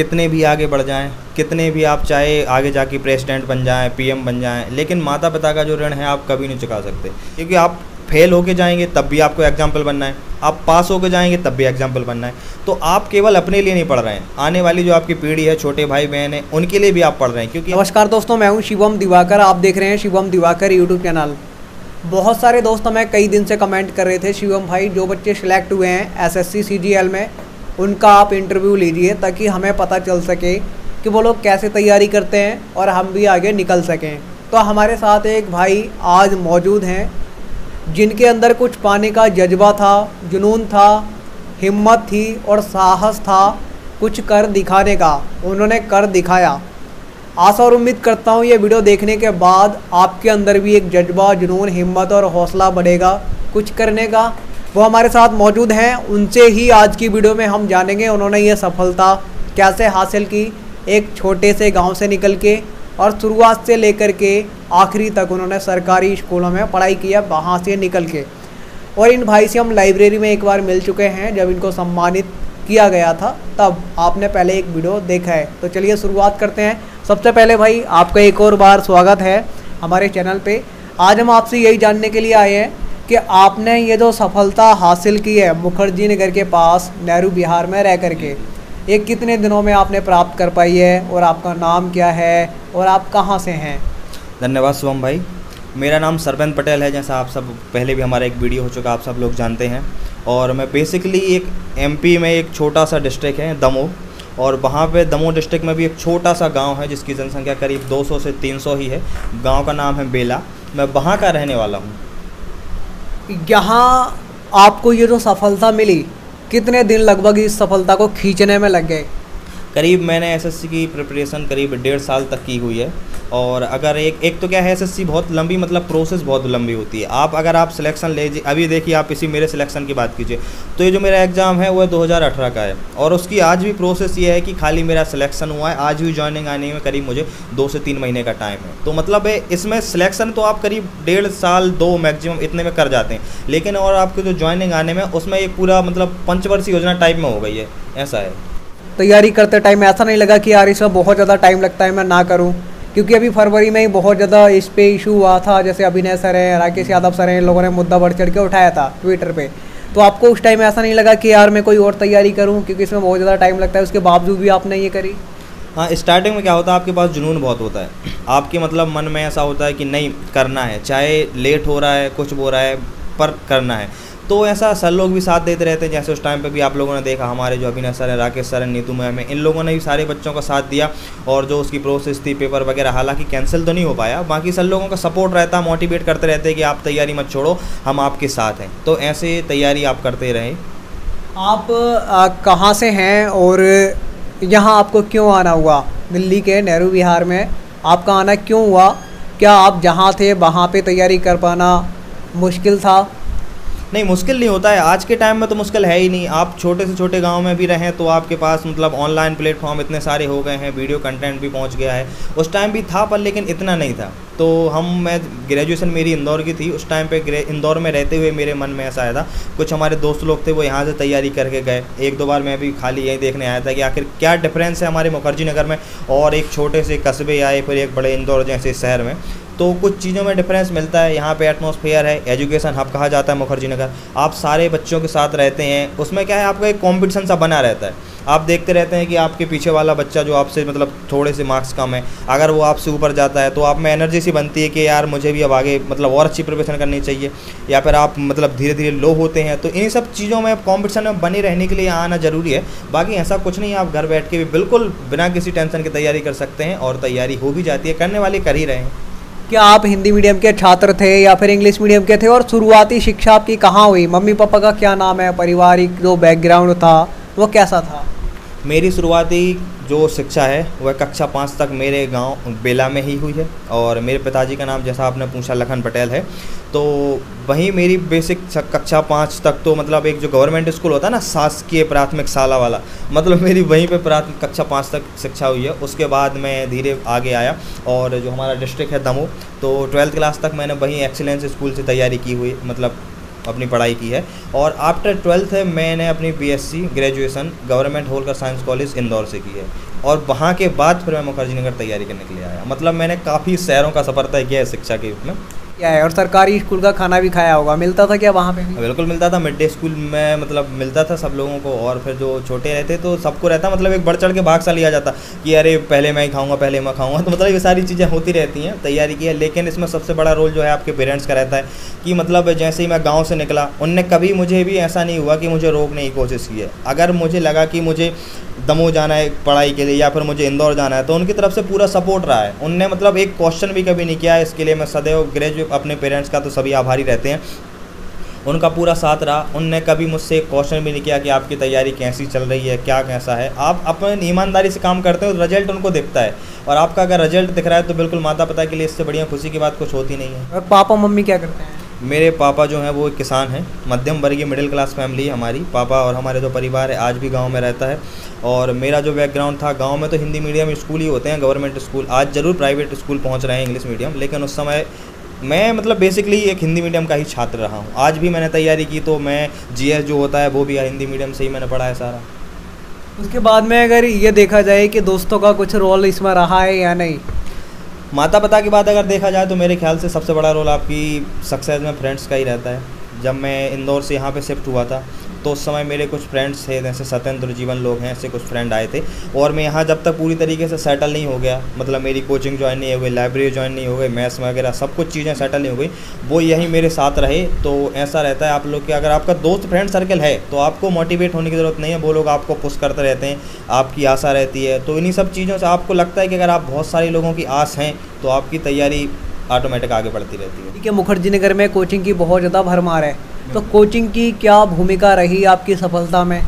कितने भी आगे बढ़ जाएं, कितने भी आप चाहे आगे जाके प्रेसिडेंट बन जाएं, पीएम बन जाएं, लेकिन माता पिता का जो ऋण है आप कभी नहीं चुका सकते। क्योंकि आप फेल होके जाएंगे तब भी आपको एग्जाम्पल बनना है, आप पास होके जाएंगे तब भी एग्जाम्पल बनना है। तो आप केवल अपने लिए नहीं पढ़ रहे हैं, आने वाली जो आपकी पीढ़ी है, छोटे भाई बहन है, उनके लिए भी आप पढ़ रहे हैं। क्योंकि नमस्कार दोस्तों, मैं हूं शिवम दिवाकर, आप देख रहे हैं शिवम दिवाकर यूट्यूब चैनल। बहुत सारे दोस्त हमें कई दिन से कमेंट कर रहे थे, शिवम भाई जो बच्चे सिलेक्ट हुए हैं एसएससी सीजीएल में उनका आप इंटरव्यू लीजिए ताकि हमें पता चल सके कि वो लोग कैसे तैयारी करते हैं और हम भी आगे निकल सकें। तो हमारे साथ एक भाई आज मौजूद हैं जिनके अंदर कुछ पाने का जज्बा था, जुनून था, हिम्मत थी और साहस था कुछ कर दिखाने का। उन्होंने कर दिखाया। आशा और उम्मीद करता हूँ ये वीडियो देखने के बाद आपके अंदर भी एक जज्बा, जुनून, हिम्मत और हौसला बढ़ेगा कुछ करने का। वो हमारे साथ मौजूद हैं, उनसे ही आज की वीडियो में हम जानेंगे उन्होंने ये सफलता कैसे हासिल की, एक छोटे से गांव से निकल के और शुरुआत से लेकर के आखिरी तक उन्होंने सरकारी स्कूलों में पढ़ाई की है वहाँ से निकल के। और इन भाई से हम लाइब्रेरी में एक बार मिल चुके हैं जब इनको सम्मानित किया गया था, तब आपने पहले एक वीडियो देखा है। तो चलिए शुरुआत करते हैं। सबसे पहले भाई आपका एक और बार स्वागत है हमारे चैनल पे। आज हम आपसे यही जानने के लिए आए हैं कि आपने ये जो सफलता हासिल की है मुखर्जी नगर के पास नेहरू विहार में रह करके, ये कितने दिनों में आपने प्राप्त कर पाई है और आपका नाम क्या है और आप कहाँ से हैं? धन्यवाद शिवम भाई। मेरा नाम सरबेंद पटेल है, जैसा आप सब पहले भी हमारा एक वीडियो हो चुका, आप सब लोग जानते हैं। और मैं बेसिकली एक एमपी में एक छोटा सा डिस्ट्रिक्ट है दमोह, और वहाँ पे दमोह डिस्ट्रिक्ट में भी एक छोटा सा गांव है जिसकी जनसंख्या करीब 200 से 300 ही है। गांव का नाम है बेला। मैं वहाँ का रहने वाला हूँ। यहाँ आपको ये जो सफलता मिली, कितने दिन लगभग इस सफलता को खींचने में लग गए? करीब मैंने एसएससी की प्रिपरेशन करीब 1.5 साल तक की हुई है। और अगर एक तो क्या है, एसएससी बहुत लंबी, मतलब प्रोसेस बहुत लंबी होती है। अगर आप सिलेक्शन ले, अभी देखिए आप इसी मेरे सिलेक्शन की बात कीजिए तो ये जो मेरा एग्ज़ाम है वो 2018 का है, और उसकी आज भी प्रोसेस ये है कि खाली मेरा सिलेक्शन हुआ है, आज भी ज्वाइनिंग आने में करीब मुझे 2 से 3 महीने का टाइम है। तो मतलब है इसमें सिलेक्शन तो आप करीब 1.5 साल 2 मैक्सिमम इतने में कर जाते हैं, लेकिन और आपको जो ज्वाइनिंग आने में उसमें एक पूरा मतलब पंचवर्षीय योजना टाइप में हो गई है, ऐसा है। तैयारी करते टाइम ऐसा नहीं लगा कि यार इसमें बहुत ज़्यादा टाइम लगता है, मैं ना करूं? क्योंकि अभी फरवरी में ही बहुत ज़्यादा इस पे इशू हुआ था, जैसे अभिनय सर हैं, राकेश यादव सर हैं, इन लोगों ने मुद्दा बढ़ चढ़ के उठाया था ट्विटर पे। तो आपको उस टाइम ऐसा नहीं लगा कि यार मैं कोई और तैयारी करूं क्योंकि इसमें बहुत ज़्यादा टाइम लगता है, उसके बावजूद भी आपने ये करी? हाँ, स्टार्टिंग में क्या होता है, आपके पास जुनून बहुत होता है, आपके मतलब मन में ऐसा होता है कि नहीं करना है, चाहे लेट हो रहा है, कुछ हो रहा है, पर करना है। तो ऐसा सर लोग भी साथ देते रहते हैं। जैसे उस टाइम पे भी आप लोगों ने देखा, हमारे जो अभिनय सर है, राकेश सर है, नीतू मैम है, इन लोगों ने भी सारे बच्चों का साथ दिया। और जो उसकी प्रोसेस थी, पेपर वगैरह हालांकि कैंसिल तो नहीं हो पाया, बाकी सर लोगों का सपोर्ट रहता, मोटिवेट करते रहते हैं कि आप तैयारी मत छोड़ो, हम आपके साथ हैं। तो ऐसे तैयारी आप करते रहें। आप कहाँ से हैं और यहाँ आपको क्यों आना हुआ? दिल्ली के नेहरू विहार में आपका आना क्यों हुआ? क्या आप जहाँ थे वहाँ पे तैयारी कर पाना मुश्किल था? नहीं, मुश्किल नहीं होता है, आज के टाइम में तो मुश्किल है ही नहीं। आप छोटे से छोटे गांव में भी रहें तो आपके पास मतलब ऑनलाइन प्लेटफॉर्म इतने सारे हो गए हैं, वीडियो कंटेंट भी पहुंच गया है। उस टाइम भी था पर लेकिन इतना नहीं था। तो मैं ग्रेजुएशन मेरी इंदौर की थी, उस टाइम पे इंदौर में रहते हुए मेरे मन में ऐसा आया था, कुछ हमारे दोस्त लोग थे वो यहाँ से तैयारी करके गए। 1-2 बार मैं भी खाली यही देखने आया था कि आखिर क्या डिफरेंस है हमारे मुखर्जी नगर में और एक छोटे से कस्बे आए, फिर एक बड़े इंदौर जैसे शहर में। तो कुछ चीज़ों में डिफरेंस मिलता है। यहाँ पे एटमॉस्फेयर है, एजुकेशन हब कहा जाता है मुखर्जी नगर, आप सारे बच्चों के साथ रहते हैं। उसमें क्या है, आपका एक कंपटीशन सा बना रहता है, आप देखते रहते हैं कि आपके पीछे वाला बच्चा जो आपसे मतलब थोड़े से मार्क्स कम है, अगर वो आपसे ऊपर जाता है तो आप में एनर्जी सी बनती है कि यार मुझे भी अब आगे मतलब और अच्छी प्रिपरेशन करनी चाहिए। या फिर आप मतलब धीरे धीरे लो होते हैं। तो इन सब चीज़ों में कॉम्पिटिशन में बने रहने के लिए यहाँ आना ज़रूरी है। बाकी ऐसा कुछ नहीं है, आप घर बैठ के भी बिल्कुल बिना किसी टेंशन की तैयारी कर सकते हैं, और तैयारी हो भी जाती है, करने वाले कर ही रहे हैं। क्या आप हिंदी मीडियम के छात्र थे या फिर इंग्लिश मीडियम के थे, और शुरुआती शिक्षा आपकी कहाँ हुई? मम्मी पापा का क्या नाम है? पारिवारिक जो बैकग्राउंड था वो कैसा था? मेरी शुरुआती जो शिक्षा है वह कक्षा 5 तक मेरे गांव बेला में ही हुई है। और मेरे पिताजी का नाम, जैसा आपने पूछा, लखन पटेल है। तो वहीं मेरी बेसिक कक्षा 5 तक तो मतलब एक जो गवर्नमेंट स्कूल होता है ना, शासकीय प्राथमिक शाला वाला, मतलब मेरी वहीं पे प्राथमिक कक्षा 5 तक शिक्षा हुई है। उसके बाद मैं धीरे आगे आया, और जो हमारा डिस्ट्रिक्ट है दमोह, तो 12th क्लास तक मैंने वहीं एक्सीलेंस स्कूल से तैयारी की हुई, मतलब अपनी पढ़ाई की है। और आफ्टर 12th मैंने अपनी BSc graduation government Holkar science college Indore से की है, और वहाँ के बाद फिर मैं मुखर्जी नगर तैयारी करने के लिए आया। मतलब मैंने काफ़ी शहरों का सफ़र तय किया है शिक्षा के रूप में। क्या है, और सरकारी स्कूल का खाना भी खाया होगा, मिलता था क्या वहाँ पे भी? बिल्कुल मिलता था, मिड डे स्कूल में मतलब मिलता था सब लोगों को। और फिर जो छोटे रहते तो सबको रहता मतलब एक बढ़ चढ़ के भाग सा लिया जाता कि अरे पहले मैं ही खाऊंगा, पहले मैं खाऊंगा। तो मतलब ये सारी चीज़ें होती रहती हैं तैयारी की है। लेकिन इसमें सबसे बड़ा रोल जो है आपके पेरेंट्स का रहता है कि मतलब जैसे ही मैं गाँव से निकला, उनने कभी मुझे भी ऐसा नहीं हुआ कि मुझे रोकने की कोशिश की है। अगर मुझे लगा कि मुझे दमोह जाना है पढ़ाई के लिए या फिर मुझे इंदौर जाना है, तो उनकी तरफ से पूरा सपोर्ट रहा है। उनने मतलब एक क्वेश्चन भी कभी नहीं किया है। इसके लिए मैं सदैव ग्रेजुएट अपने पेरेंट्स का तो सभी आभारी रहते हैं, उनका पूरा साथ रहा। उनने कभी मुझसे एक क्वेश्चन भी नहीं किया कि आपकी तैयारी कैसी चल रही है, क्या कैसा है। आप अपनी ईमानदारी से काम करते हो, रिजल्ट उनको दिखता है। और आपका अगर रिजल्ट दिख रहा है तो बिल्कुल माता पिता के लिए इससे बढ़िया खुशी की बात कुछ होती नहीं है। और पापा मम्मी क्या करते हैं? मेरे पापा जो हैं वो एक किसान हैं, मध्यम वर्गीय मिडिल क्लास फैमिली है हमारी। पापा और हमारे जो परिवार है आज भी गांव में रहता है। और मेरा जो बैकग्राउंड था, गांव में तो हिंदी मीडियम स्कूल ही होते हैं, गवर्नमेंट स्कूल। आज ज़रूर प्राइवेट स्कूल पहुंच रहे हैं इंग्लिश मीडियम, लेकिन उस समय मैं मतलब बेसिकली एक हिंदी मीडियम का ही छात्र रहा हूँ। आज भी मैंने तैयारी की तो मैं GS जो होता है वो भी हिंदी मीडियम से ही मैंने पढ़ा है सारा। उसके बाद में अगर ये देखा जाए कि दोस्तों का कुछ रोल इसमें रहा है या नहीं? माता पिता की बात अगर देखा जाए तो मेरे ख्याल से सबसे बड़ा रोल आपकी सक्सेस में फ्रेंड्स का ही रहता है। जब मैं इंदौर से यहाँ पे शिफ्ट हुआ था तो उस समय मेरे कुछ फ्रेंड्स थे, जैसे सत्येंद्र जीवन लोग हैं, ऐसे कुछ फ्रेंड आए थे। और मैं यहाँ जब तक पूरी तरीके से सेटल नहीं हो गया, मतलब मेरी कोचिंग ज्वाइन नहीं हो गई, लाइब्रेरी ज्वाइन नहीं हो गई, मैथ्स वगैरह सब कुछ चीज़ें सेटल नहीं हो गई, वो यहीं मेरे साथ रहे। तो ऐसा रहता है आप लोग के, अगर आपका दोस्त फ्रेंड सर्कल है तो आपको मोटिवेट होने की ज़रूरत नहीं है। वो लोग आपको पुश करते रहते हैं, आपकी आशा रहती है। तो इन्हीं सब चीज़ों से आपको लगता है कि अगर आप बहुत सारे लोगों की आस हैं तो आपकी तैयारी ऑटोमेटिक आगे बढ़ती रहती है। ठीक है, मुखर्जी नगर में कोचिंग की बहुत ज़्यादा भरमार है, तो कोचिंग की क्या भूमिका रही आपकी सफलता में?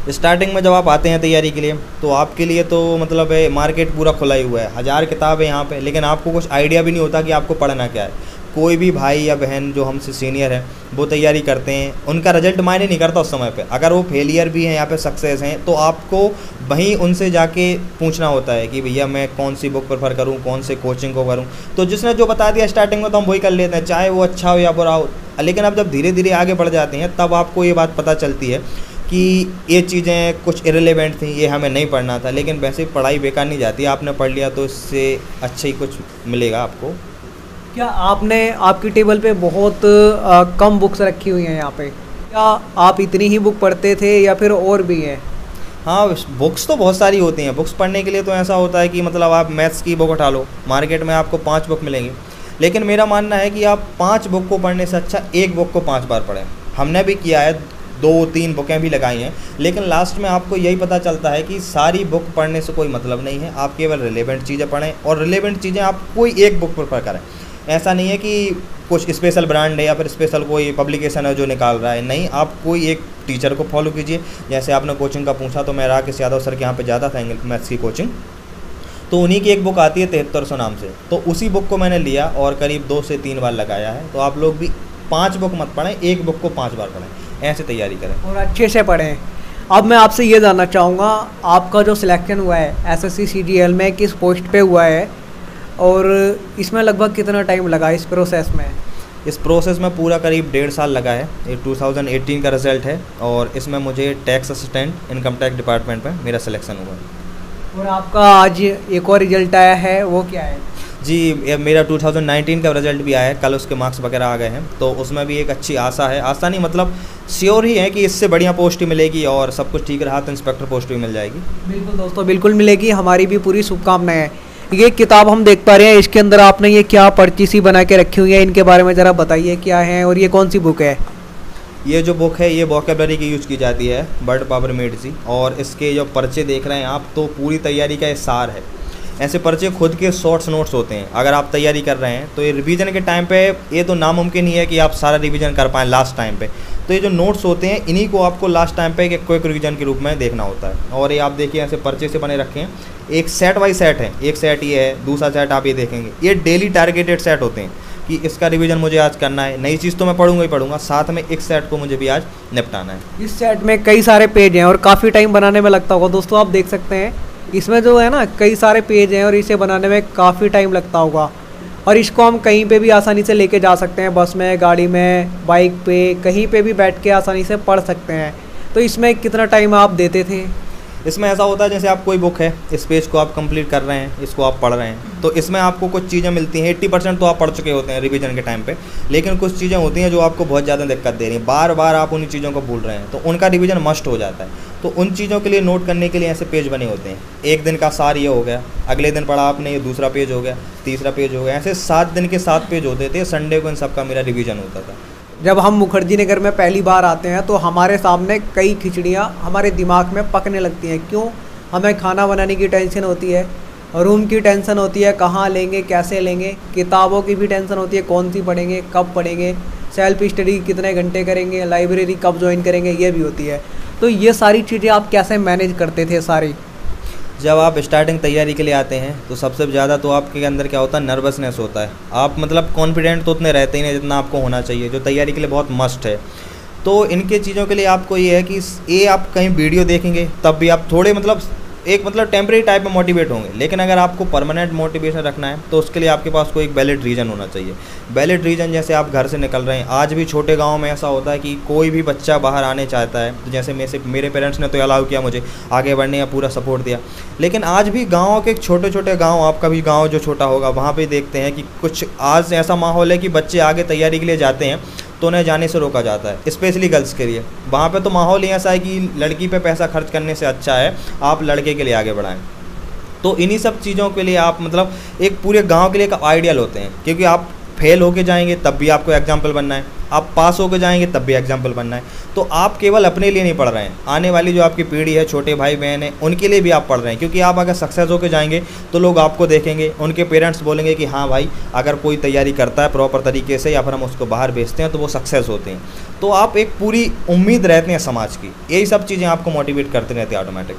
स्टार्टिंग में जब आप आते हैं तैयारी के लिए तो आपके लिए तो मतलब मार्केट पूरा खुला ही हुआ है, 1000 किताब है यहाँ पे, लेकिन आपको कुछ आइडिया भी नहीं होता कि आपको पढ़ना क्या है। कोई भी भाई या बहन जो हमसे सीनियर है वो तैयारी करते हैं, उनका रिजल्ट मायने नहीं करता उस समय पे। अगर वो फेलियर भी हैं या फिर सक्सेस हैं तो आपको वहीं उनसे जाके पूछना होता है कि भैया मैं कौन सी बुक प्रेफर करूं, कौन से कोचिंग को करूं। तो जिसने जो बता दिया स्टार्टिंग में तो हम वही कर लेते हैं, चाहे वो अच्छा हो या बुरा हो। लेकिन अब जब धीरे धीरे आगे बढ़ जाते हैं तब आपको ये बात पता चलती है कि ये चीज़ें कुछ इरेलेवेंट थी, ये हमें नहीं पढ़ना था। लेकिन वैसे पढ़ाई बेकार नहीं जाती, आपने पढ़ लिया तो इससे अच्छा ही कुछ मिलेगा आपको। क्या आपने आपकी टेबल पे बहुत कम बुक्स रखी हुई हैं यहाँ पे? क्या आप इतनी ही बुक पढ़ते थे या फिर और भी हैं? हाँ, बुक्स तो बहुत सारी होती हैं। बुक्स पढ़ने के लिए तो ऐसा होता है कि मतलब आप मैथ्स की बुक उठा लो, मार्केट में आपको 5 बुक मिलेंगी। लेकिन मेरा मानना है कि आप 5 बुक को पढ़ने से अच्छा एक बुक को 5 बार पढ़ें। हमने भी किया है, 2-3 बुकें भी लगाई हैं, लेकिन लास्ट में आपको यही पता चलता है कि सारी बुक पढ़ने से कोई मतलब नहीं है। आप केवल रिलेवेंट चीज़ें पढ़ें, और रिलेवेंट चीज़ें आप कोई एक बुक प्रेफर करें। ऐसा नहीं है कि कुछ स्पेशल ब्रांड है या फिर स्पेशल कोई पब्लिकेशन है जो निकाल रहा है, नहीं, आप कोई एक टीचर को फॉलो कीजिए। जैसे आपने कोचिंग का पूछा तो मैं राकेश यादव सर के यहाँ पे ज़्यादा था इंग्लिश मैथ्स की कोचिंग, तो उन्हीं की एक बुक आती है 7300 नाम से, तो उसी बुक को मैंने लिया और करीब 2 से 3 बार लगाया है। तो आप लोग भी 5 बुक मत पढ़ें, एक बुक को 5 बार पढ़ें, ऐसे तैयारी करें और अच्छे से पढ़ें। अब मैं आपसे ये जानना चाहूँगा, आपका जो सिलेक्शन हुआ है SSC CGL में किस पोस्ट पे हुआ है, और इसमें लगभग कितना टाइम लगा इस प्रोसेस में? इस प्रोसेस में पूरा करीब 1.5 साल लगा है। ये 2018 का रिज़ल्ट है और इसमें मुझे tax assistant income tax department में मेरा सिलेक्शन हुआ है। और आपका आज एक और रिजल्ट आया है, वो क्या है? जी, मेरा 2019 का रिजल्ट भी आया है, कल उसके मार्क्स वगैरह आ गए हैं। तो उसमें भी एक अच्छी आशा है, आशा नहीं मतलब श्योर ही है कि इससे बढ़िया पोस्ट ही मिलेगी, और सब कुछ ठीक रहा तो इंस्पेक्टर पोस्ट भी मिल जाएगी। बिल्कुल दोस्तों, बिल्कुल मिलेगी, हमारी भी पूरी शुभकामनाएं हैं। ये किताब हम देख पा रहे हैं, इसके अंदर आपने ये क्या पर्ची सी बना के रखी हुई है, इनके बारे में ज़रा बताइए क्या है, और ये कौन सी बुक है? ये जो बुक है ये वोकेबलरी की यूज़ की जाती है, वर्ड पावर मेड सी। और इसके जो पर्चे देख रहे हैं आप, तो पूरी तैयारी का सार है। ऐसे पर्चे खुद के शॉर्ट्स नोट्स होते हैं। अगर आप तैयारी कर रहे हैं तो ये रिवीजन के टाइम पे ये तो नामुमकिन ही है कि आप सारा रिवीजन कर पाएँ लास्ट टाइम पे। तो ये जो नोट्स होते हैं इन्हीं को आपको लास्ट टाइम पे एक क्विक रिवीजन के रूप में देखना होता है। और ये आप देखिए ऐसे पर्चे से बने रखे हैं, एक सेट बाई सेट है। एक सेट ये है, दूसरा सेट आप ये देखेंगे, ये डेली टारगेटेड सेट होते हैं कि इसका रिवीजन मुझे आज करना है। नई चीज़ तो मैं पढ़ूंगा ही पढ़ूंगा, साथ में एक सेट को मुझे भी आज निपटाना है। इस सेट में कई सारे पेज हैं और काफ़ी टाइम बनाने में लगता होगा। दोस्तों आप देख सकते हैं इसमें जो है ना कई सारे पेज हैं और इसे बनाने में काफ़ी टाइम लगता होगा। और इसको हम कहीं पे भी आसानी से लेके जा सकते हैं, बस में, गाड़ी में, बाइक पे, कहीं पे भी बैठ के आसानी से पढ़ सकते हैं। तो इसमें कितना टाइम आप देते थे? इसमें ऐसा होता है जैसे आप कोई बुक है, इस पेज को आप कंप्लीट कर रहे हैं, इसको आप पढ़ रहे हैं, तो इसमें आपको कुछ चीज़ें मिलती हैं। 80% तो आप पढ़ चुके होते हैं रिवीजन के टाइम पे, लेकिन कुछ चीज़ें होती हैं जो आपको बहुत ज़्यादा दिक्कत दे रही हैं, बार बार आप उन चीज़ों को भूल रहे हैं, तो उनका रिवीजन मस्ट हो जाता है। तो उन चीज़ों के लिए नोट करने के लिए ऐसे पेज बने होते हैं। एक दिन का सार ये हो गया, अगले दिन पढ़ा आपने, ये दूसरा पेज हो गया, तीसरा पेज हो गया, ऐसे 7 दिन के 7 पेज होते थे। संडे को इन सब का मेरा रिवीजन होता था। जब हम मुखर्जी नगर में पहली बार आते हैं तो हमारे सामने कई खिचड़ियाँ हमारे दिमाग में पकने लगती हैं। क्यों? हमें खाना बनाने की टेंशन होती है, रूम की टेंशन होती है, कहाँ लेंगे, कैसे लेंगे, किताबों की भी टेंशन होती है, कौन सी पढ़ेंगे, कब पढ़ेंगे, सेल्फ स्टडी कितने घंटे करेंगे, लाइब्रेरी कब ज्वाइन करेंगे, ये भी होती है। तो ये सारी चीज़ें आप कैसे मैनेज करते थे सारी? जब आप स्टार्टिंग तैयारी के लिए आते हैं तो सबसे ज़्यादा तो आपके अंदर क्या होता है, नर्वसनेस होता है। आप मतलब कॉन्फिडेंट तो उतने रहते ही नहीं जितना आपको होना चाहिए, जो तैयारी के लिए बहुत मस्ट है। तो इनके चीज़ों के लिए आपको ये है कि ये आप कहीं वीडियो देखेंगे तब भी आप थोड़े मतलब टेम्परेरी टाइप में मोटिवेट होंगे, लेकिन अगर आपको परमानेंट मोटिवेशन रखना है तो उसके लिए आपके पास कोई एक वैलिड रीज़न होना चाहिए। वैलिड रीज़न जैसे आप घर से निकल रहे हैं, आज भी छोटे गांव में ऐसा होता है कि कोई भी बच्चा बाहर आने चाहता है, तो जैसे मेरे पेरेंट्स ने तो अलाउ किया मुझे आगे बढ़ने का, पूरा सपोर्ट दिया, लेकिन आज भी गाँव के छोटे छोटे गाँव, आपका भी गाँव जो छोटा होगा, वहाँ पर देखते हैं कि कुछ आज ऐसा माहौल है कि बच्चे आगे तैयारी के लिए जाते हैं तो उन्हें जाने से रोका जाता है, स्पेशली गर्ल्स के लिए। वहाँ पे तो माहौल ही ऐसा है कि लड़की पे पैसा खर्च करने से अच्छा है आप लड़के के लिए आगे बढ़ाएं। तो इन्हीं सब चीज़ों के लिए आप मतलब एक पूरे गांव के लिए एक आइडियल होते हैं, क्योंकि आप फेल होके जाएंगे तब भी आपको एग्जाम्पल बनना है, आप पास होके जाएंगे तब भी एग्जाम्पल बनना है। तो आप केवल अपने लिए नहीं पढ़ रहे हैं, आने वाली जो आपकी पीढ़ी है, छोटे भाई बहन हैं, उनके लिए भी आप पढ़ रहे हैं। क्योंकि आप अगर सक्सेस होके जाएंगे तो लोग आपको देखेंगे, उनके पेरेंट्स बोलेंगे कि हाँ भाई अगर कोई तैयारी करता है प्रॉपर तरीके से या फिर हम उसको बाहर भेजते हैं तो वो सक्सेस होते हैं। तो आप एक पूरी उम्मीद रहते हैं समाज की, यही सब चीज़ें आपको मोटिवेट करते रहते हैं ऑटोमेटिक।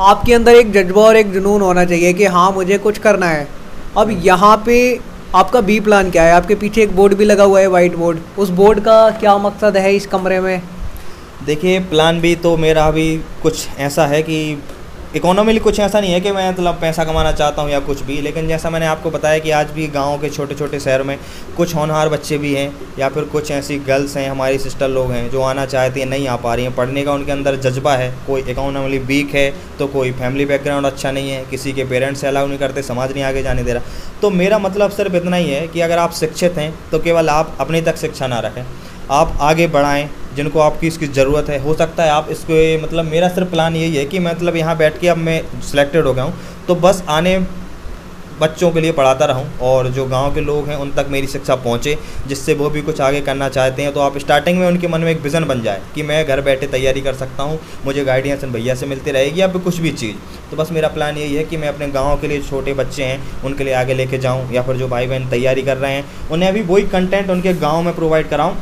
आपके अंदर एक जज्बा और एक जुनून होना चाहिए कि हाँ मुझे कुछ करना है। अब यहाँ पे आपका बी प्लान क्या है? आपके पीछे एक बोर्ड भी लगा हुआ है, वाइट बोर्ड, उस बोर्ड का क्या मकसद है इस कमरे में? देखिए प्लान भी तो मेरा अभी कुछ ऐसा है कि इकोनॉमिकली कुछ ऐसा नहीं है कि मैं मतलब पैसा कमाना चाहता हूँ या कुछ भी, लेकिन जैसा मैंने आपको बताया कि आज भी गाँव के छोटे छोटे शहर में कुछ होनहार बच्चे भी हैं या फिर कुछ ऐसी गर्ल्स हैं, हमारी सिस्टर लोग हैं जो आना चाहती हैं, नहीं आ पा रही हैं। पढ़ने का उनके अंदर जज्बा है, कोई इकोनॉमिकली वीक है तो कोई फैमिली बैकग्राउंड अच्छा नहीं है, किसी के पेरेंट्स अलाउ नहीं करते, समाज नहीं आगे जाने दे रहा। तो मेरा मतलब सिर्फ इतना ही है कि अगर आप शिक्षित हैं तो केवल आप अपने तक शिक्षा ना रखें, आप आगे बढ़ाएं जिनको आपकी इसकी ज़रूरत है। हो सकता है आप इसको मतलब मेरा सिर्फ प्लान यही है कि मतलब यहाँ बैठ के अब मैं सिलेक्टेड हो गया हूँ तो बस आने बच्चों के लिए पढ़ाता रहूं और जो गांव के लोग हैं उन तक मेरी शिक्षा पहुंचे, जिससे वो भी कुछ आगे करना चाहते हैं। तो आप स्टार्टिंग में उनके मन में एक विज़न बन जाए कि मैं घर बैठे तैयारी कर सकता हूं, मुझे गाइडेंस भैया से मिलती रहेगी या फिर कुछ भी चीज़। तो बस मेरा प्लान यही है कि मैं अपने गाँव के लिए छोटे बच्चे हैं उनके लिए आगे लेके जाऊँ, या फिर जो भाई बहन तैयारी कर रहे हैं उन्हें अभी वही कंटेंट उनके गाँव में प्रोवाइड कराऊँ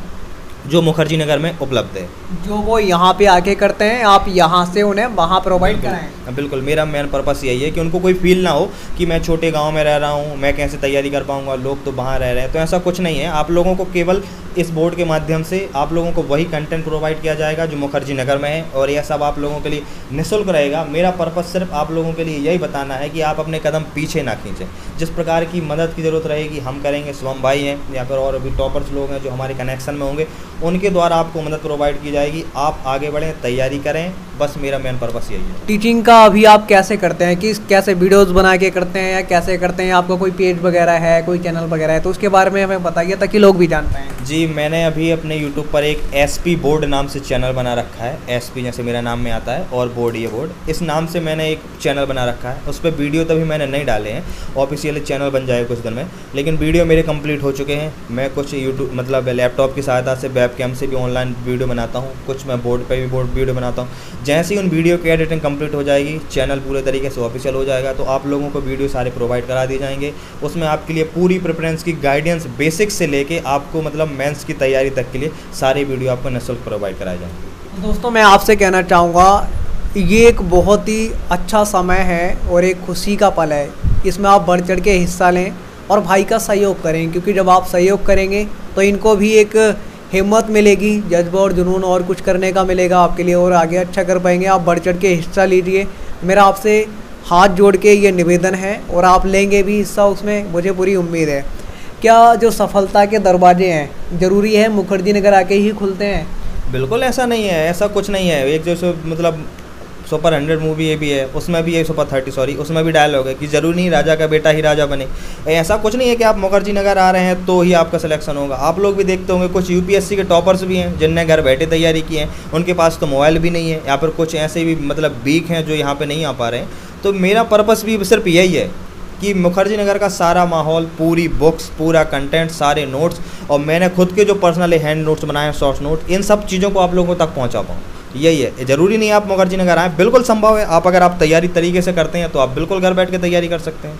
जो मुखर्जी नगर में उपलब्ध है। जो वो यहाँ पे आके करते हैं आप यहाँ से उन्हें वहाँ प्रोवाइड कराएं। बिल्कुल, मेरा मेन पर्पस यही है कि उनको कोई फील ना हो कि मैं छोटे गांव में रह रहा हूँ, मैं कैसे तैयारी कर पाऊँगा, लोग तो वहाँ रह रहे हैं। तो ऐसा कुछ नहीं है, आप लोगों को केवल इस बोर्ड के माध्यम से आप लोगों को वही कंटेंट प्रोवाइड किया जाएगा जो मुखर्जी नगर में है, और यह सब आप लोगों के लिए निःशुल्क रहेगा। मेरा पर्पस सिर्फ आप लोगों के लिए यही बताना है कि आप अपने कदम पीछे ना खींचें। जिस प्रकार की मदद की ज़रूरत रहेगी हम करेंगे, शुभम भाई हैं या फिर और भी टॉपर्स लोग हैं जो हमारे कनेक्शन में होंगे, उनके द्वारा आपको मदद प्रोवाइड की जाएगी। आप आगे बढ़ें, तैयारी करें, बस मेरा मेन पर्पस यही है। टीचिंग का अभी आप कैसे करते हैं, कि कैसे वीडियोस बना के करते हैं या कैसे करते हैं? आपका कोई पेज वगैरह है, कोई चैनल वगैरह है, तो उसके बारे में हमें बताइए ताकि लोग भी जान पाएँ। जी, मैंने अभी अपने यूट्यूब पर एक SP बोर्ड नाम से चैनल बना रखा है। SP जैसे मेरा नाम में आता है और बोर्ड ये बोर्ड, इस नाम से मैंने एक चैनल बना रखा है। उस पर वीडियो तभी मैंने नहीं डाले हैं, ऑफिशियल चैनल बन जाएगा कुछ दिन में, लेकिन वीडियो मेरे कंप्लीट हो चुके हैं। मैं कुछ यूट्यूब मतलब लैपटॉप की सहायता से वेबकैम से भी ऑनलाइन वीडियो बनाता हूँ, कुछ मैं बोर्ड पर भी वीडियो बनाता हूँ। जैसे ही उन वीडियो की एडिटिंग कंप्लीट हो जाएगी, चैनल पूरे तरीके से ऑफिशियल हो जाएगा, तो आप लोगों को वीडियो सारे प्रोवाइड करा दिए जाएंगे। उसमें आपके लिए पूरी प्रेफरेंस की गाइडेंस बेसिक से लेके आपको मतलब मेंस की तैयारी तक के लिए सारे वीडियो आपको निःशुल्क प्रोवाइड कराए जाएंगे। दोस्तों, मैं आपसे कहना चाहूँगा ये एक बहुत ही अच्छा समय है और एक खुशी का पल है। इसमें आप बढ़ चढ़ के हिस्सा लें और भाई का सहयोग करें, क्योंकि जब आप सहयोग करेंगे तो इनको भी एक हिम्मत मिलेगी, जज्बा और जुनून और कुछ करने का मिलेगा आपके लिए, और आगे अच्छा कर पाएंगे। आप बढ़ चढ़ के हिस्सा लीजिए, मेरा आपसे हाथ जोड़ के ये निवेदन है, और आप लेंगे भी हिस्सा, उसमें मुझे पूरी उम्मीद है। क्या जो सफलता के दरवाजे हैं ज़रूरी है मुखर्जी नगर आके ही खुलते हैं? बिल्कुल ऐसा नहीं है, ऐसा कुछ नहीं है। एक जैसे मतलब सुपर 100 मूवी ये भी है, उसमें भी ये सुपर 30 सॉरी, उसमें भी डायलॉग है कि ज़रूरी नहीं राजा का बेटा ही राजा बने। ऐसा कुछ नहीं है कि आप मुखर्जी नगर आ रहे हैं तो ही आपका सिलेक्शन होगा। आप लोग भी देखते होंगे कुछ यूपीएससी के टॉपर्स भी हैं जिनने घर बैठे तैयारी की है, उनके पास तो मोबाइल भी नहीं है, या फिर कुछ ऐसे भी मतलब वीक हैं जो यहाँ पर नहीं आ पा रहे हैं। तो मेरा पर्पस भी सिर्फ यही है कि मुखर्जी नगर का सारा माहौल, पूरी बुक्स, पूरा कंटेंट, सारे नोट्स, और मैंने खुद के जो पर्सनली हैंड नोट्स बनाए हैं, शॉर्ट नोट, इन सब चीज़ों को आप लोगों तक पहुंचा पाऊँ, यही है। ज़रूरी नहीं आप मुखर्जी नगर आएँ, बिल्कुल संभव है। आप अगर आप तैयारी तरीके से करते हैं तो आप बिल्कुल घर बैठ के तैयारी कर सकते हैं।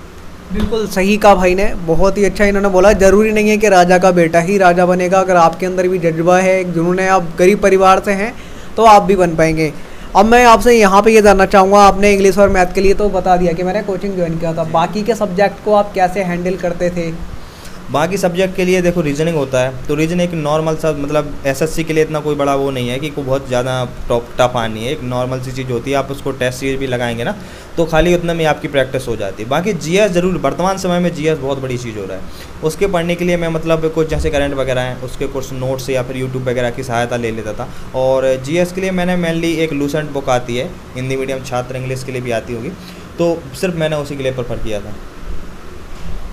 बिल्कुल सही कहा भाई ने, बहुत ही अच्छा इन्होंने बोला। ज़रूरी नहीं है कि राजा का बेटा ही राजा बनेगा, अगर आपके अंदर भी जज्बा है, जुनून है, आप गरीब परिवार से हैं तो आप भी बन पाएंगे। अब मैं आपसे यहाँ पे ये जानना चाहूँगा, आपने इंग्लिश और मैथ के लिए तो बता दिया कि मैंने कोचिंग ज्वाइन किया था, बाकी के सब्जेक्ट को आप कैसे हैंडल करते थे? बाकी सब्जेक्ट के लिए देखो रीजनिंग होता है, तो रीजनिंग एक नॉर्मल सा मतलब एसएससी के लिए इतना कोई बड़ा वो नहीं है कि कोई बहुत ज़्यादा टफ आनी है, एक नॉर्मल सी चीज़ होती है। आप उसको टेस्ट सीरीज भी लगाएंगे ना तो खाली उतना में आपकी प्रैक्टिस हो जाती है। बाकी जीएस ज़रूर, वर्तमान समय में जीएस बहुत बड़ी चीज़ हो रहा है, उसके पढ़ने के लिए मैं मतलब कुछ जैसे करंट वगैरह हैं उसके कुछ नोट्स या फिर यूट्यूब वगैरह की सहायता ले लेता था। और जीएस के लिए मैंने मेनली एक लूसेंट बुक आती है, हिंदी मीडियम छात्र इंग्लिश के लिए भी आती होगी, तो सिर्फ मैंने उसी के लिए प्रेफर किया था।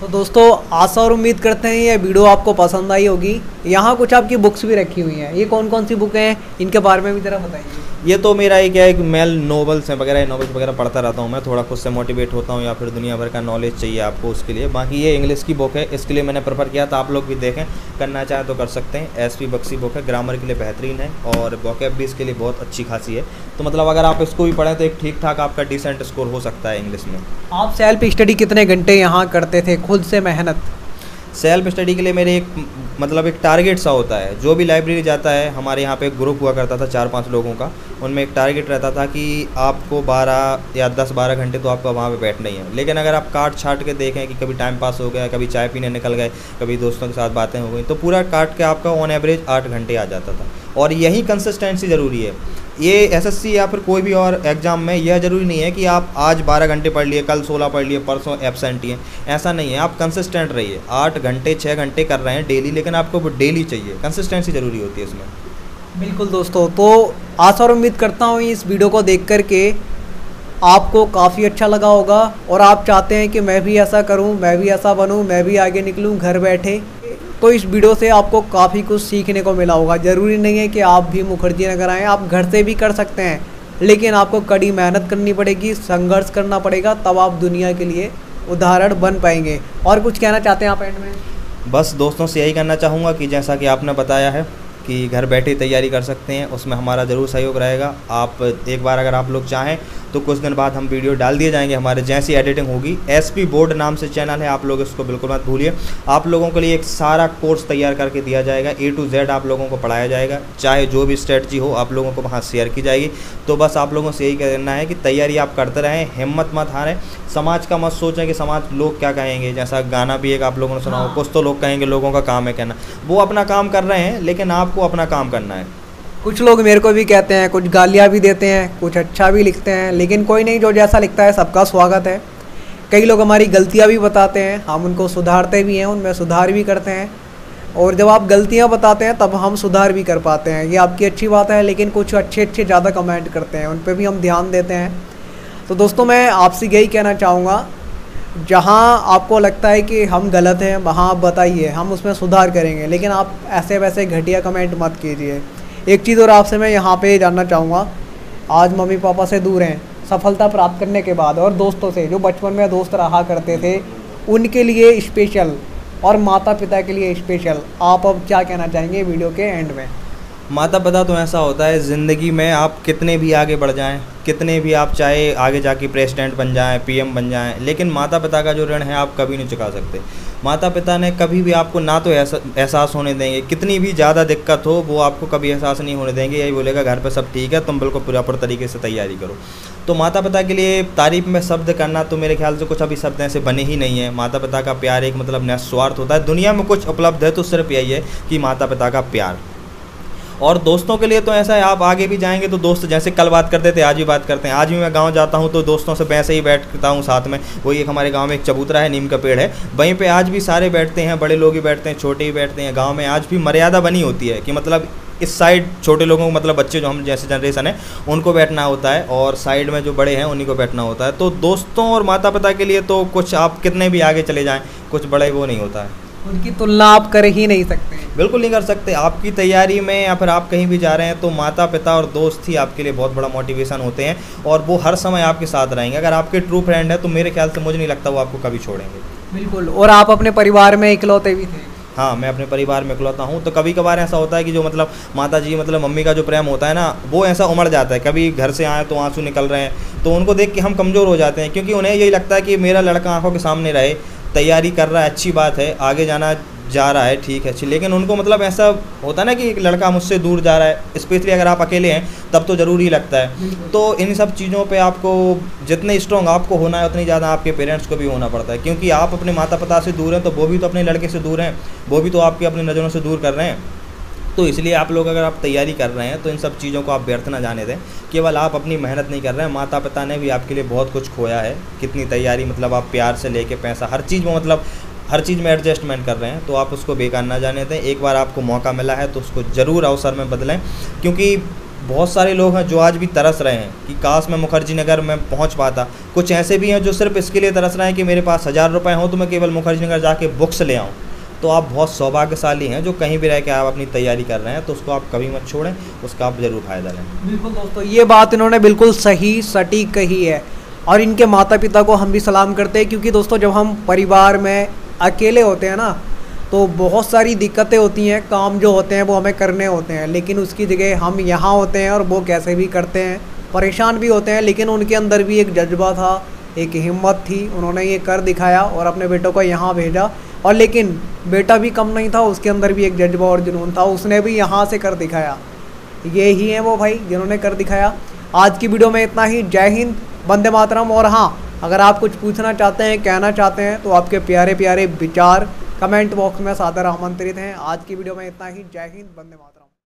तो दोस्तों आशा और उम्मीद करते हैं ये वीडियो आपको पसंद आई होगी। यहाँ कुछ आपकी बुक्स भी रखी हुई हैं, ये कौन कौन सी बुक हैं, इनके बारे में भी ज़रा बताइए। ये तो मेरा एक क्या है कि मेल नॉवेल्स हैं वगैरह, नॉवेल्स वगैरह पढ़ता रहता हूँ मैं, थोड़ा खुद से मोटिवेट होता हूँ या फिर दुनिया भर का नॉलेज चाहिए आपको उसके लिए। बाकी ये इंग्लिश की बुक है, इसके लिए मैंने प्रेफर किया था। आप लोग भी देखें, करना चाहें तो कर सकते हैं। एसपी बख्शी बुक है, ग्रामर के लिए बेहतरीन है और वोकैब भी इसके लिए बहुत अच्छी खासी है। तो मतलब अगर आप इसको भी पढ़ें तो एक ठीक ठाक आपका डिसेंट स्कोर हो सकता है इंग्लिश में। आप सेल्फ स्टडी कितने घंटे यहाँ करते थे, खुद से मेहनत? सेल्फ स्टडी के लिए मेरे एक मतलब एक टारगेट सा होता है। जो भी लाइब्रेरी जाता है, हमारे यहाँ पे एक ग्रुप हुआ करता था 4-5 लोगों का, उनमें एक टारगेट रहता था कि आपको 12 या 10-12 घंटे तो आपका वहाँ पे बैठना ही है। लेकिन अगर आप काट छाट के देखें कि कभी टाइम पास हो गया, कभी चाय पीने निकल गए, कभी दोस्तों के साथ बातें हो गई, तो पूरा काट के आपका ऑन एवरेज 8 घंटे आ जाता था। और यही कंसिस्टेंसी ज़रूरी है। ये एसएससी या फिर कोई भी और एग्ज़ाम में यह ज़रूरी नहीं है कि आप आज 12 घंटे पढ़ लिए, कल 16 पढ़ लिए, परसों एब्सेंट ही हैं, ऐसा नहीं है। आप कंसिस्टेंट रहिए, 8 घंटे 6 घंटे कर रहे हैं डेली, लेकिन आपको डेली चाहिए, कंसिस्टेंसी ज़रूरी होती है इसमें। बिल्कुल दोस्तों, तो आशा और उम्मीद करता हूँ इस वीडियो को देख करके आपको काफ़ी अच्छा लगा होगा और आप चाहते हैं कि मैं भी ऐसा करूं, मैं भी ऐसा बनूं, मैं भी आगे निकलूं घर बैठे। तो इस वीडियो से आपको काफ़ी कुछ सीखने को मिला होगा। ज़रूरी नहीं है कि आप भी मुखर्जी नगर आएँ, आप घर से भी कर सकते हैं, लेकिन आपको कड़ी मेहनत करनी पड़ेगी, संघर्ष करना पड़ेगा, तब आप दुनिया के लिए उदाहरण बन पाएंगे। और कुछ कहना चाहते हैं आप एंड में? बस दोस्तों से यही कहना चाहूँगा कि जैसा कि आपने बताया है कि घर बैठे तैयारी कर सकते हैं, उसमें हमारा ज़रूर सहयोग रहेगा। आप एक बार अगर आप लोग चाहें तो कुछ दिन बाद हम वीडियो डाल दिए जाएंगे हमारे, जैसी एडिटिंग होगी। एसपी बोर्ड नाम से चैनल है, आप लोग इसको बिल्कुल मत भूलिए। आप लोगों के लिए एक सारा कोर्स तैयार करके दिया जाएगा, A to Z आप लोगों को पढ़ाया जाएगा, चाहे जो भी स्ट्रेटजी हो आप लोगों को वहाँ शेयर की जाएगी। तो बस आप लोगों से यही कहना है कि तैयारी आप करते रहें, हिम्मत मत हारें, समाज का मत सोचें कि समाज लोग क्या कहेंगे। जैसा गाना भी एक आप लोगों ने सुना हो, कुछ तो लोग कहेंगे, लोगों का काम है कहना। वो अपना काम कर रहे हैं, लेकिन आपको अपना काम करना है। कुछ लोग मेरे को भी कहते हैं, कुछ गालियाँ भी देते हैं, कुछ अच्छा भी लिखते हैं, लेकिन कोई नहीं, जो जैसा लिखता है सबका स्वागत है। कई लोग हमारी गलतियाँ भी बताते हैं, हम उनको सुधारते भी हैं, उनमें सुधार भी करते हैं। और जब आप गलतियाँ बताते हैं तब हम सुधार भी कर पाते हैं, ये आपकी अच्छी बात है। लेकिन कुछ अच्छे ज़्यादा कमेंट करते हैं, उन पर भी हम ध्यान देते हैं। तो दोस्तों मैं आपसे यही कहना चाहूँगा, जहाँ आपको लगता है कि हम गलत हैं वहाँ आप बताइए, हम उसमें सुधार करेंगे, लेकिन आप ऐसे वैसे घटिया कमेंट मत कीजिए। एक चीज़ और आपसे मैं यहाँ पे जानना चाहूँगा, आज मम्मी पापा से दूर हैं सफलता प्राप्त करने के बाद, और दोस्तों से जो बचपन में दोस्त रहा करते थे उनके लिए स्पेशल और माता पिता के लिए स्पेशल, आप अब क्या कहना चाहेंगे वीडियो के एंड में? माता पिता तो ऐसा होता है ज़िंदगी में, आप कितने भी आगे बढ़ जाएं, कितने भी आप चाहे आगे जाके प्रेसिडेंट बन जाएं, पीएम बन जाएं, लेकिन माता पिता का जो ऋण है आप कभी नहीं चुका सकते। माता पिता ने कभी भी आपको ना तो एहसास होने देंगे, कितनी भी ज़्यादा दिक्कत हो वो आपको कभी एहसास नहीं होने देंगे। यही बोलेगा घर पे सब ठीक है, तुम बिल्कुल प्रॉपर तरीके से तैयारी करो। तो माता पिता के लिए तारीफ़ में शब्द करना तो मेरे ख्याल से कुछ अभी शब्द ऐसे बने ही नहीं है। माता पिता का प्यार एक मतलब निस्वार्थ होता है। दुनिया में कुछ उपलब्ध है तो सिर्फ यही है कि माता पिता का प्यार। और दोस्तों के लिए तो ऐसा है, आप आगे भी जाएंगे तो दोस्त जैसे कल बात करते थे आज भी बात करते हैं। आज भी मैं गांव जाता हूं तो दोस्तों से वैसे ही बैठता हूं साथ में। वही एक हमारे गांव में एक चबूतरा है, नीम का पेड़ है, वहीं पे आज भी सारे बैठते हैं, बड़े लोग ही बैठते हैं, छोटे ही बैठते हैं। गाँव में आज भी मर्यादा बनी होती है कि मतलब इस साइड छोटे लोगों को, मतलब बच्चे जो हम जैसे जनरेशन है उनको बैठना होता है, और साइड में जो बड़े हैं उन्हीं को बैठना होता है। तो दोस्तों और माता पिता के लिए तो कुछ आप कितने भी आगे चले जाएं, कुछ बड़े वो नहीं होता है, उनकी तुलना आप कर ही नहीं सकते। बिल्कुल नहीं कर सकते। आपकी तैयारी में या फिर आप कहीं भी जा रहे हैं तो माता पिता और दोस्त ही आपके लिए बहुत बड़ा मोटिवेशन होते हैं, और वो हर समय आपके साथ रहेंगे। अगर आपके ट्रू फ्रेंड है तो मेरे ख्याल से मुझे नहीं लगता वो आपको कभी छोड़ेंगे। बिल्कुल। और आप अपने परिवार में इकलौते भी थे। हाँ, मैं अपने परिवार में इकलौता हूँ। तो कभी कभार ऐसा होता है कि जो मतलब माता जी, मतलब मम्मी का जो प्रेम होता है ना, वो ऐसा उमड़ जाता है। कभी घर से आए तो आंसू निकल रहे हैं तो उनको देख के हम कमज़ोर हो जाते हैं, क्योंकि उन्हें यही लगता है कि मेरा लड़का आंखों के सामने रहे, तैयारी कर रहा है, अच्छी बात है, आगे जाना जा रहा है, ठीक है अच्छी। लेकिन उनको मतलब ऐसा होता है ना कि एक लड़का मुझसे दूर जा रहा है, स्पेशली अगर आप अकेले हैं तब तो ज़रूरी लगता है। तो इन सब चीज़ों पे आपको जितने स्ट्रॉन्ग आपको होना है उतनी ज़्यादा आपके पेरेंट्स को भी होना पड़ता है, क्योंकि आप अपने माता पिता से दूर हैं तो वो भी तो अपने लड़के से दूर हैं, वो भी तो आपकी अपनी नज़रों से दूर कर रहे हैं। तो इसलिए आप लोग अगर आप तैयारी कर रहे हैं तो इन सब चीज़ों को आप व्यर्थ ना जाने दें। केवल आप अपनी मेहनत नहीं कर रहे हैं, माता पिता ने भी आपके लिए बहुत कुछ खोया है। कितनी तैयारी, मतलब आप प्यार से लेके पैसा, हर चीज़ में, मतलब हर चीज़ में एडजस्टमेंट कर रहे हैं, तो आप उसको बेकार ना जाने दें। एक बार आपको मौका मिला है तो उसको ज़रूर अवसर में बदलें, क्योंकि बहुत सारे लोग हैं जो आज भी तरस रहे हैं कि काश मैं मुखर्जी नगर में पहुंच पाता। कुछ ऐसे भी हैं जो सिर्फ इसके लिए तरस रहे हैं कि मेरे पास 1000 रुपये हों तो मैं केवल मुखर्जी नगर जाके बुक्स ले आऊँ। तो आप बहुत सौभाग्यशाली हैं जो कहीं भी रह के आप अपनी तैयारी कर रहे हैं, तो उसको आप कभी मत छोड़ें, उसका आप ज़रूर फ़ायदा लें। बिल्कुल दोस्तों, ये बात इन्होंने बिल्कुल सही सटीक कही है, और इनके माता पिता को हम भी सलाम करते हैं। क्योंकि दोस्तों जब हम परिवार में अकेले होते हैं ना तो बहुत सारी दिक्कतें होती हैं, काम जो होते हैं वो हमें करने होते हैं, लेकिन उसकी जगह हम यहाँ होते हैं और वो कैसे भी करते हैं, परेशान भी होते हैं, लेकिन उनके अंदर भी एक जज्बा था, एक हिम्मत थी, उन्होंने ये कर दिखाया और अपने बेटों को यहाँ भेजा। और लेकिन बेटा भी कम नहीं था, उसके अंदर भी एक जज्बा और जुनून था, उसने भी यहाँ से कर दिखाया। ये ही हैं वो भाई जिन्होंने कर दिखाया। आज की वीडियो में इतना ही। जय हिंद, वंदे मातरम। और हाँ, अगर आप कुछ पूछना चाहते हैं, कहना चाहते हैं, तो आपके प्यारे प्यारे विचार कमेंट बॉक्स में सादर आमंत्रित हैं। आज की वीडियो में इतना ही। जय हिंद, वंदे मातरम।